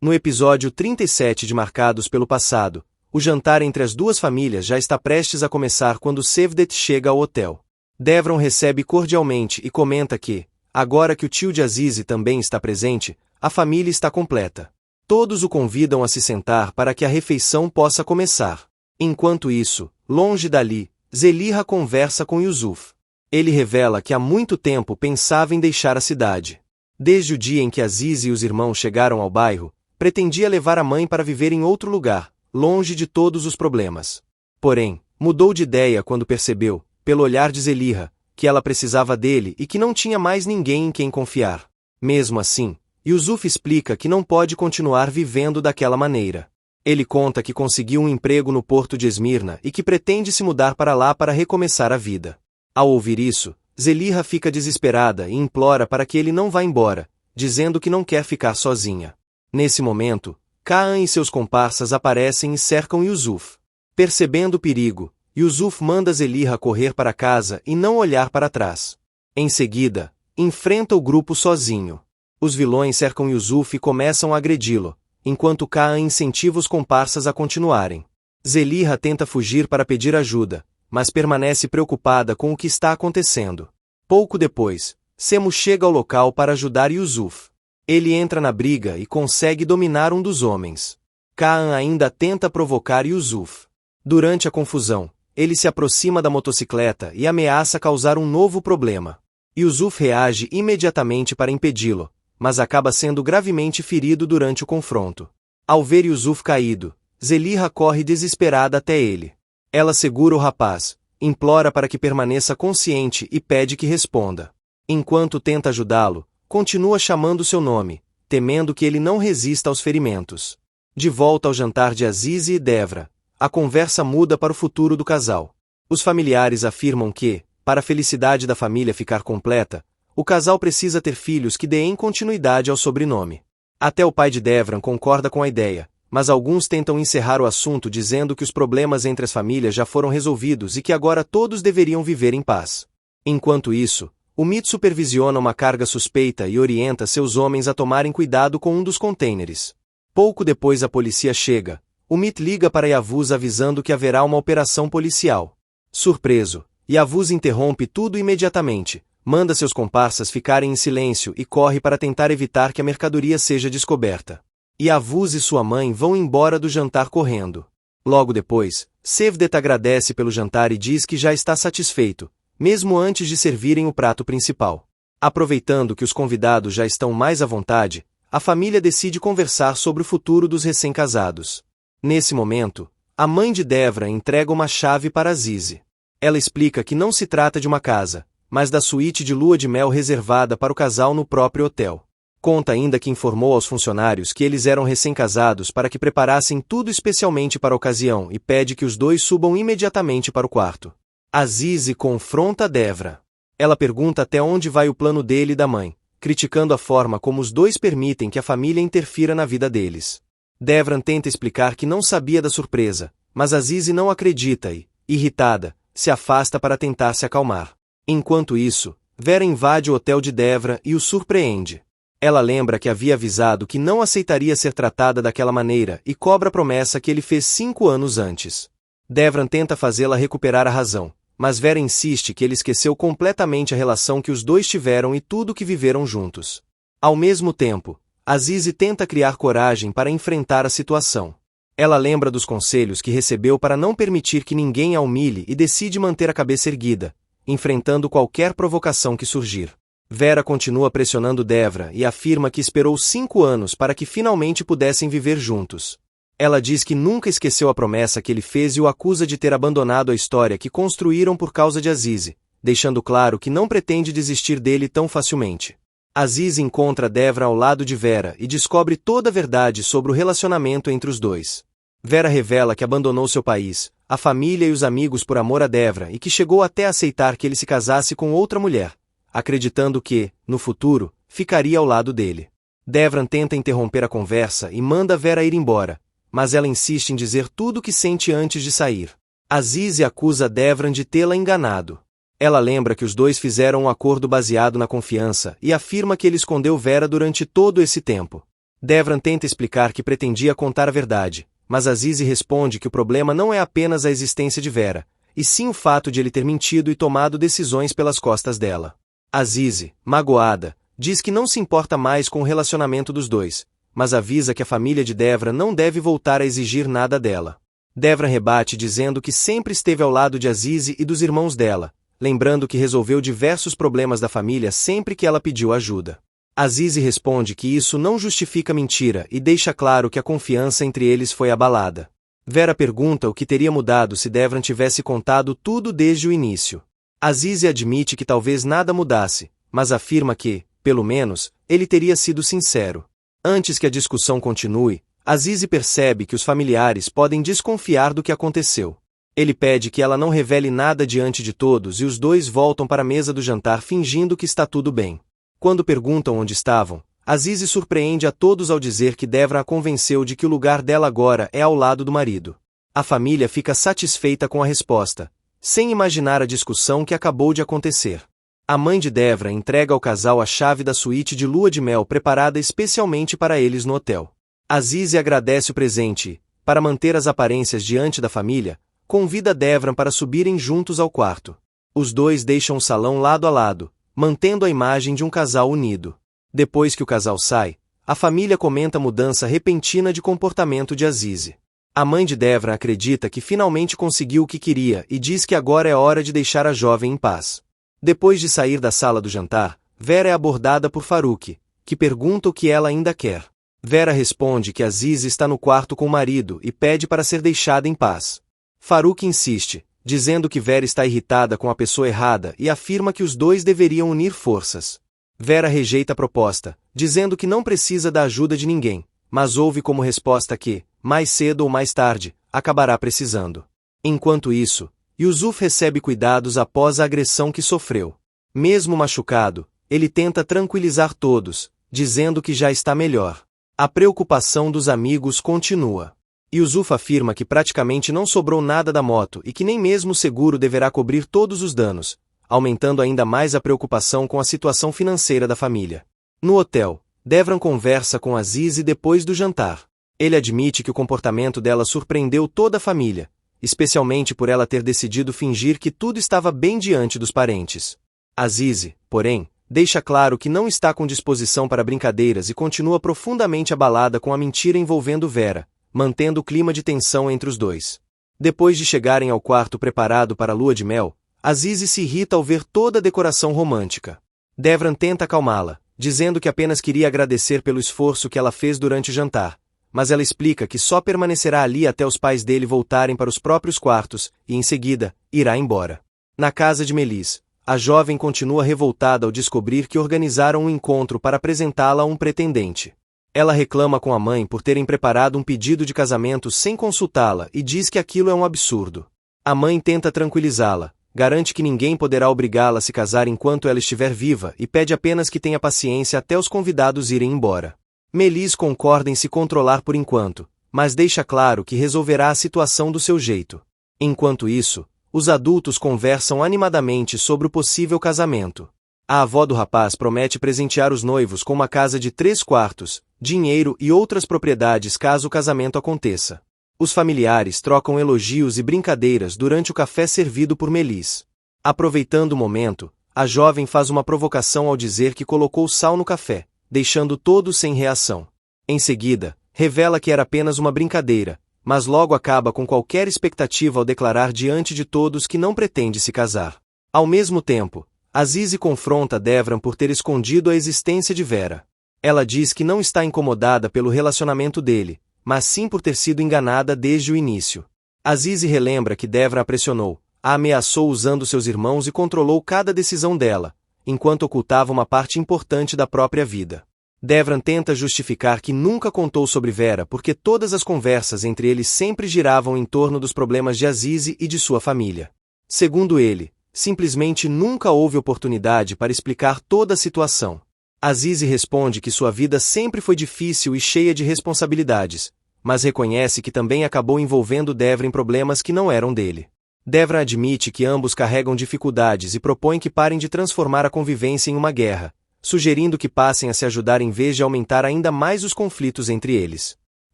No episódio 37 de Marcados pelo Passado, o jantar entre as duas famílias já está prestes a começar quando Sevdet chega ao hotel. Devron recebe cordialmente e comenta que, agora que o tio de Azize também está presente, a família está completa. Todos o convidam a se sentar para que a refeição possa começar. Enquanto isso, longe dali, Zeliha conversa com Yusuf. Ele revela que há muito tempo pensava em deixar a cidade. Desde o dia em que Azize e os irmãos chegaram ao bairro, pretendia levar a mãe para viver em outro lugar, longe de todos os problemas. Porém, mudou de ideia quando percebeu, pelo olhar de Zeliha, que ela precisava dele e que não tinha mais ninguém em quem confiar. Mesmo assim, Yusuf explica que não pode continuar vivendo daquela maneira. Ele conta que conseguiu um emprego no porto de Esmirna e que pretende se mudar para lá para recomeçar a vida. Ao ouvir isso, Zeliha fica desesperada e implora para que ele não vá embora, dizendo que não quer ficar sozinha. Nesse momento, Kaan e seus comparsas aparecem e cercam Yusuf. Percebendo o perigo, Yusuf manda Zeliha correr para casa e não olhar para trás. Em seguida, enfrenta o grupo sozinho. Os vilões cercam Yusuf e começam a agredi-lo, enquanto Kaan incentiva os comparsas a continuarem. Zeliha tenta fugir para pedir ajuda, mas permanece preocupada com o que está acontecendo. Pouco depois, Semo chega ao local para ajudar Yusuf. Ele entra na briga e consegue dominar um dos homens. Kaan ainda tenta provocar Yusuf. Durante a confusão, ele se aproxima da motocicleta e ameaça causar um novo problema. Yusuf reage imediatamente para impedi-lo, mas acaba sendo gravemente ferido durante o confronto. Ao ver Yusuf caído, Zeliha corre desesperada até ele. Ela segura o rapaz, implora para que permaneça consciente e pede que responda. Enquanto tenta ajudá-lo, continua chamando seu nome, temendo que ele não resista aos ferimentos. De volta ao jantar de Azize e Devra, a conversa muda para o futuro do casal. Os familiares afirmam que, para a felicidade da família ficar completa, o casal precisa ter filhos que deem continuidade ao sobrenome. Até o pai de Devran concorda com a ideia, mas alguns tentam encerrar o assunto dizendo que os problemas entre as famílias já foram resolvidos e que agora todos deveriam viver em paz. Enquanto isso, o Mit supervisiona uma carga suspeita e orienta seus homens a tomarem cuidado com um dos contêineres. Pouco depois a polícia chega. O Mit liga para Yavuz avisando que haverá uma operação policial. Surpreso, Yavuz interrompe tudo imediatamente, manda seus comparsas ficarem em silêncio e corre para tentar evitar que a mercadoria seja descoberta. Yavuz e sua mãe vão embora do jantar correndo. Logo depois, Sevdet agradece pelo jantar e diz que já está satisfeito, mesmo antes de servirem o prato principal. Aproveitando que os convidados já estão mais à vontade, a família decide conversar sobre o futuro dos recém-casados. Nesse momento, a mãe de Devra entrega uma chave para Azize. Ela explica que não se trata de uma casa, mas da suíte de lua de mel reservada para o casal no próprio hotel. Conta ainda que informou aos funcionários que eles eram recém-casados para que preparassem tudo especialmente para a ocasião e pede que os dois subam imediatamente para o quarto. Azize confronta Devra. Ela pergunta até onde vai o plano dele e da mãe, criticando a forma como os dois permitem que a família interfira na vida deles. Devran tenta explicar que não sabia da surpresa, mas Azize não acredita e, irritada, se afasta para tentar se acalmar. Enquanto isso, Vera invade o hotel de Devra e o surpreende. Ela lembra que havia avisado que não aceitaria ser tratada daquela maneira e cobra a promessa que ele fez 5 anos antes. Devran tenta fazê-la recuperar a razão, mas Vera insiste que ele esqueceu completamente a relação que os dois tiveram e tudo que viveram juntos. Ao mesmo tempo, Azize tenta criar coragem para enfrentar a situação. Ela lembra dos conselhos que recebeu para não permitir que ninguém a humilhe e decide manter a cabeça erguida, enfrentando qualquer provocação que surgir. Vera continua pressionando Devra e afirma que esperou 5 anos para que finalmente pudessem viver juntos. Ela diz que nunca esqueceu a promessa que ele fez e o acusa de ter abandonado a história que construíram por causa de Azize, deixando claro que não pretende desistir dele tão facilmente. Azize encontra Devra ao lado de Vera e descobre toda a verdade sobre o relacionamento entre os dois. Vera revela que abandonou seu país, a família e os amigos por amor a Devra e que chegou até a aceitar que ele se casasse com outra mulher, acreditando que, no futuro, ficaria ao lado dele. Devran tenta interromper a conversa e manda Vera ir embora, mas ela insiste em dizer tudo o que sente antes de sair. Azize acusa Devran de tê-la enganado. Ela lembra que os dois fizeram um acordo baseado na confiança e afirma que ele escondeu Vera durante todo esse tempo. Devran tenta explicar que pretendia contar a verdade, mas Azize responde que o problema não é apenas a existência de Vera, e sim o fato de ele ter mentido e tomado decisões pelas costas dela. Azize, magoada, diz que não se importa mais com o relacionamento dos dois, mas avisa que a família de Devran não deve voltar a exigir nada dela. Devran rebate dizendo que sempre esteve ao lado de Azize e dos irmãos dela, lembrando que resolveu diversos problemas da família sempre que ela pediu ajuda. Azize responde que isso não justifica a mentira e deixa claro que a confiança entre eles foi abalada. Vera pergunta o que teria mudado se Devran tivesse contado tudo desde o início. Azize admite que talvez nada mudasse, mas afirma que, pelo menos, ele teria sido sincero. Antes que a discussão continue, Azize percebe que os familiares podem desconfiar do que aconteceu. Ele pede que ela não revele nada diante de todos e os dois voltam para a mesa do jantar fingindo que está tudo bem. Quando perguntam onde estavam, Azize surpreende a todos ao dizer que Devran a convenceu de que o lugar dela agora é ao lado do marido. A família fica satisfeita com a resposta, sem imaginar a discussão que acabou de acontecer. A mãe de Devran entrega ao casal a chave da suíte de lua de mel preparada especialmente para eles no hotel. Azize agradece o presente e, para manter as aparências diante da família, convida Devran para subirem juntos ao quarto. Os dois deixam o salão lado a lado, mantendo a imagem de um casal unido. Depois que o casal sai, a família comenta a mudança repentina de comportamento de Azize. A mãe de Devran acredita que finalmente conseguiu o que queria e diz que agora é hora de deixar a jovem em paz. Depois de sair da sala do jantar, Vera é abordada por Faruk, que pergunta o que ela ainda quer. Vera responde que Azize está no quarto com o marido e pede para ser deixada em paz. Faruk insiste, dizendo que Vera está irritada com a pessoa errada e afirma que os dois deveriam unir forças. Vera rejeita a proposta, dizendo que não precisa da ajuda de ninguém, mas ouve como resposta que, mais cedo ou mais tarde, acabará precisando. Enquanto isso, Yusuf recebe cuidados após a agressão que sofreu. Mesmo machucado, ele tenta tranquilizar todos, dizendo que já está melhor. A preocupação dos amigos continua. Yusuf afirma que praticamente não sobrou nada da moto e que nem mesmo o seguro deverá cobrir todos os danos, aumentando ainda mais a preocupação com a situação financeira da família. No hotel, Devran conversa com Azize depois do jantar. Ele admite que o comportamento dela surpreendeu toda a família, especialmente por ela ter decidido fingir que tudo estava bem diante dos parentes. Azize, porém, deixa claro que não está com disposição para brincadeiras e continua profundamente abalada com a mentira envolvendo Vera, mantendo o clima de tensão entre os dois. Depois de chegarem ao quarto preparado para a lua de mel, Azize se irrita ao ver toda a decoração romântica. Devran tenta acalmá-la, dizendo que apenas queria agradecer pelo esforço que ela fez durante o jantar, mas ela explica que só permanecerá ali até os pais dele voltarem para os próprios quartos e, em seguida, irá embora. Na casa de Melis, a jovem continua revoltada ao descobrir que organizaram um encontro para apresentá-la a um pretendente. Ela reclama com a mãe por terem preparado um pedido de casamento sem consultá-la e diz que aquilo é um absurdo. A mãe tenta tranquilizá-la, garante que ninguém poderá obrigá-la a se casar enquanto ela estiver viva e pede apenas que tenha paciência até os convidados irem embora. Melis concorda em se controlar por enquanto, mas deixa claro que resolverá a situação do seu jeito. Enquanto isso, os adultos conversam animadamente sobre o possível casamento. A avó do rapaz promete presentear os noivos com uma casa de 3 quartos, dinheiro e outras propriedades caso o casamento aconteça. Os familiares trocam elogios e brincadeiras durante o café servido por Melis. Aproveitando o momento, a jovem faz uma provocação ao dizer que colocou sal no café, deixando todos sem reação. Em seguida, revela que era apenas uma brincadeira, mas logo acaba com qualquer expectativa ao declarar diante de todos que não pretende se casar. Ao mesmo tempo, Azize confronta Devran por ter escondido a existência de Vera. Ela diz que não está incomodada pelo relacionamento dele, mas sim por ter sido enganada desde o início. Azize relembra que Devran a pressionou, a ameaçou usando seus irmãos e controlou cada decisão dela, enquanto ocultava uma parte importante da própria vida. Devran tenta justificar que nunca contou sobre Vera porque todas as conversas entre eles sempre giravam em torno dos problemas de Azize e de sua família. Segundo ele, simplesmente nunca houve oportunidade para explicar toda a situação. Azize responde que sua vida sempre foi difícil e cheia de responsabilidades, mas reconhece que também acabou envolvendo Devran em problemas que não eram dele. Devran admite que ambos carregam dificuldades e propõe que parem de transformar a convivência em uma guerra, sugerindo que passem a se ajudar em vez de aumentar ainda mais os conflitos entre eles.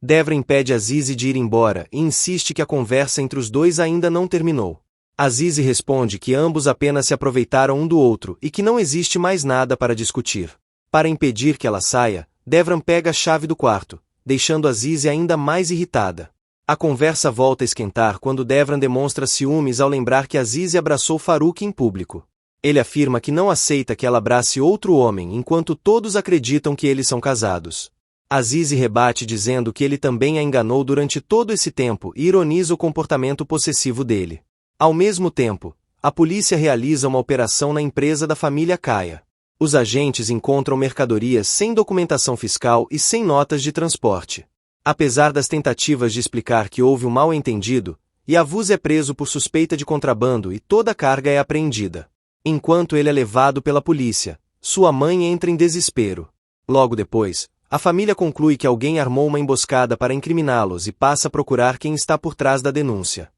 Devran impede Azize de ir embora e insiste que a conversa entre os dois ainda não terminou. Azize responde que ambos apenas se aproveitaram um do outro e que não existe mais nada para discutir. Para impedir que ela saia, Devran pega a chave do quarto, deixando Azize ainda mais irritada. A conversa volta a esquentar quando Devran demonstra ciúmes ao lembrar que Azize abraçou Farouk em público. Ele afirma que não aceita que ela abrace outro homem enquanto todos acreditam que eles são casados. Azize rebate dizendo que ele também a enganou durante todo esse tempo e ironiza o comportamento possessivo dele. Ao mesmo tempo, a polícia realiza uma operação na empresa da família Kaya. Os agentes encontram mercadorias sem documentação fiscal e sem notas de transporte. Apesar das tentativas de explicar que houve um mal-entendido, Yavuz é preso por suspeita de contrabando e toda a carga é apreendida. Enquanto ele é levado pela polícia, sua mãe entra em desespero. Logo depois, a família conclui que alguém armou uma emboscada para incriminá-los e passa a procurar quem está por trás da denúncia.